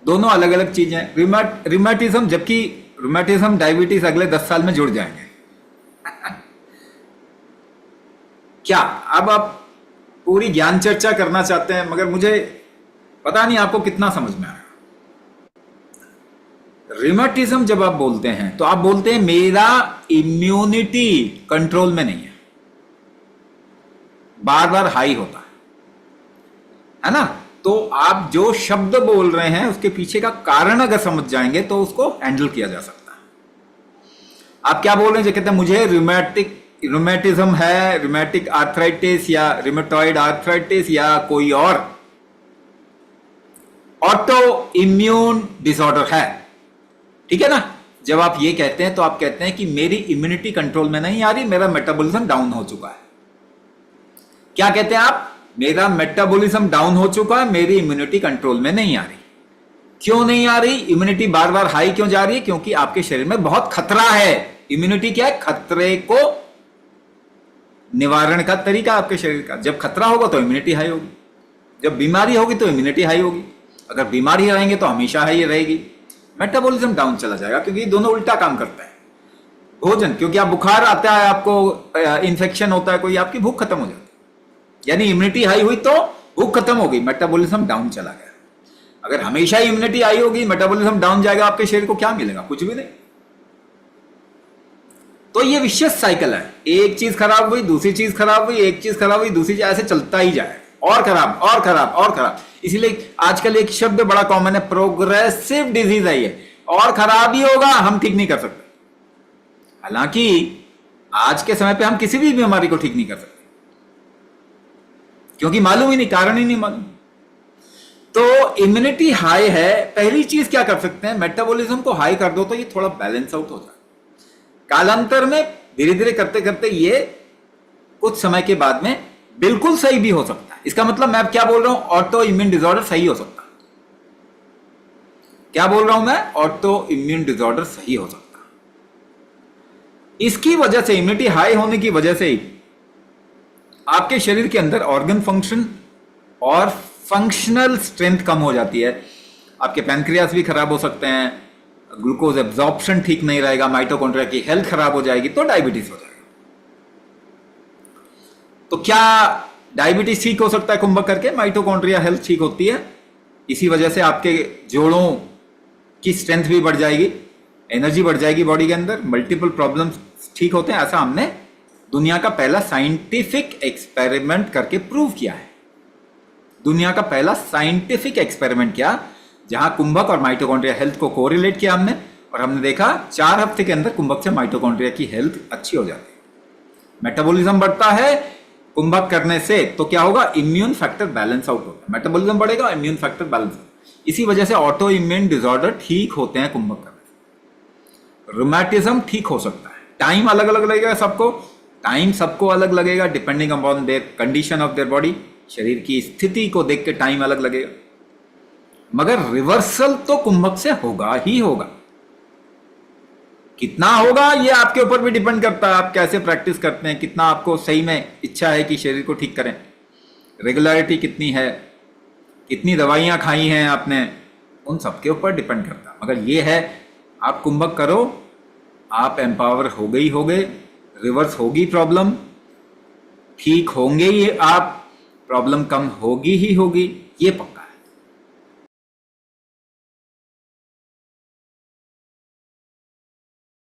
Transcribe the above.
दोनों अलग अलग चीजें हैं। रिमेटिज्म, जबकि रिमेटिज्म डायबिटीज अगले 10 साल में जुड़ जाएंगे। क्या अब आप पूरी ज्ञान चर्चा करना चाहते हैं, मगर मुझे पता नहीं आपको कितना समझ में आया। रिमेटिज्म जब आप बोलते हैं तो आप बोलते हैं मेरा इम्यूनिटी कंट्रोल में नहीं है, बार बार हाई होता है ना। तो आप जो शब्द बोल रहे हैं उसके पीछे का कारण अगर समझ जाएंगे तो उसको हैंडल किया जा सकता है। आप क्या बोल रहे हैं, जो कहते हैं मुझे रिमेटिज्म है, रिमेटिक आर्थराइटिस या रिमेटॉइड आर्थराइटिस या कोई और ऑटो इम्यून डिसऑर्डर है, ठीक है ना। जब आप ये कहते हैं तो आप कहते हैं कि मेरी इम्यूनिटी कंट्रोल में नहीं आ रही, मेरा मेटाबॉलिज्म डाउन हो चुका है। क्या कहते हैं आप, मेरा मेटाबॉलिज्म डाउन हो चुका है, मेरी इम्यूनिटी कंट्रोल में नहीं आ रही। क्यों नहीं आ रही, इम्यूनिटी बार बार हाई क्यों जा रही है? क्योंकि आपके शरीर में बहुत खतरा है। इम्यूनिटी क्या है? खतरे को निवारण का तरीका आपके शरीर का। जब खतरा होगा तो इम्यूनिटी हाई होगी, जब बीमारी होगी तो इम्यूनिटी हाई होगी। अगर बीमारी रहेंगे तो हमेशा हाई रहेगी, मेटाबॉलिज्म डाउन चला जाएगा, क्योंकि ये दोनों उल्टा काम करता है। भोजन, क्योंकि आप बुखार आता है, आपको इन्फेक्शन होता है कोई, आपकी भूख खत्म हो जाती है, यानी इम्यूनिटी हाई हुई तो भूख खत्म हो गई, मेटाबॉलिज्म डाउन चला गया। अगर हमेशा इम्यूनिटी हाई होगी, मेटाबॉलिज्म डाउन जाएगा, आपके शरीर को क्या मिलेगा? कुछ भी नहीं। तो ये विशेष साइकिल है, एक चीज खराब हुई, दूसरी चीज खराब हुई, एक चीज खराब हुई, दूसरी चीज, ऐसे चलता ही जाए, और खराब और खराब और खराब। इसीलिए आजकल एक शब्द बड़ा कॉमन है, प्रोग्रेसिव डिजीज है ये, और खराब ही होगा, हम ठीक नहीं कर सकते। हालांकि आज के समय पे हम किसी भी बीमारी को ठीक नहीं कर सकते, क्योंकि मालूम ही नहीं, कारण ही नहीं मालूम। तो इम्यूनिटी हाई है, पहली चीज क्या कर सकते हैं, मेटाबॉलिज्म को हाई कर दो तो ये थोड़ा बैलेंस आउट हो जाए। कालांतर में धीरे धीरे करते करते ये कुछ समय के बाद में बिल्कुल सही भी हो सकता है। इसका मतलब मैं क्या बोल रहा हूं, ऑटो इम्यून डिसऑर्डर सही हो सकता है। क्या बोल रहा हूं मैं, ऑटो इम्यून डिसऑर्डर सही हो सकता है। इसकी वजह से, इम्यूनिटी हाई होने की वजह से ही आपके शरीर के अंदर ऑर्गन फंक्शन और फंक्शनल स्ट्रेंथ कम हो जाती है। आपके पैनक्रियास भी खराब हो सकते हैं, ग्लूकोज एब्जॉर्प्शन ठीक नहीं रहेगा, माइटोकॉन्ड्रिया की हेल्थ खराब हो जाएगी, तो डायबिटीज हो जाएगा। तो क्या डायबिटीज ठीक हो सकता है कुंभक करके? माइटोकॉन्ड्रिया हेल्थ ठीक होती है, इसी वजह से आपके जोड़ों की स्ट्रेंथ भी बढ़ जाएगी, एनर्जी बढ़ जाएगी बॉडी के अंदर, मल्टीपल प्रॉब्लम्स ठीक होते हैं। ऐसा हमने दुनिया का पहला साइंटिफिक एक्सपेरिमेंट करके प्रूव किया है। दुनिया का पहला साइंटिफिक एक्सपेरिमेंट किया, जहां कुंभक और माइटोकॉन्ड्रिया हेल्थ को कोरिलेट किया हमने, और हमने देखा 4 हफ्ते के अंदर कुंभक से माइटोकॉन्ड्रिया की हेल्थ अच्छी हो जाती है। मेटाबॉलिज्म बढ़ता है कुंभक करने से, तो क्या होगा, इम्यून फैक्टर बैलेंस आउट होगा, मेटाबॉलिज्म बढ़ेगा, इम्यून फैक्टर बैलेंस होगा। इसी वजह से ऑटो इम्यून डिसऑर्डर ठीक होते हैं कुंभक करने से। रूमेटिज्म ठीक हो सकता है, टाइम अलग अलग लगेगा सबको, टाइम सबको अलग लगेगा, depending upon their condition of their body, शरीर की स्थिति को देख के टाइम अलग लगेगा, मगर रिवर्सल तो कुंभक से होगा ही होगा। कितना होगा ये आपके ऊपर भी डिपेंड करता है, आप कैसे प्रैक्टिस करते हैं, कितना आपको सही में इच्छा है कि शरीर को ठीक करें, रेगुलरिटी कितनी है, कितनी दवाइयां खाई हैं आपने, उन सबके ऊपर डिपेंड करता है। मगर ये है, आप कुंभक करो, आप एम्पावर हो गए, रिवर्स होगी प्रॉब्लम, ठीक होंगे ये आप, प्रॉब्लम कम होगी ही होगी, ये पक्का।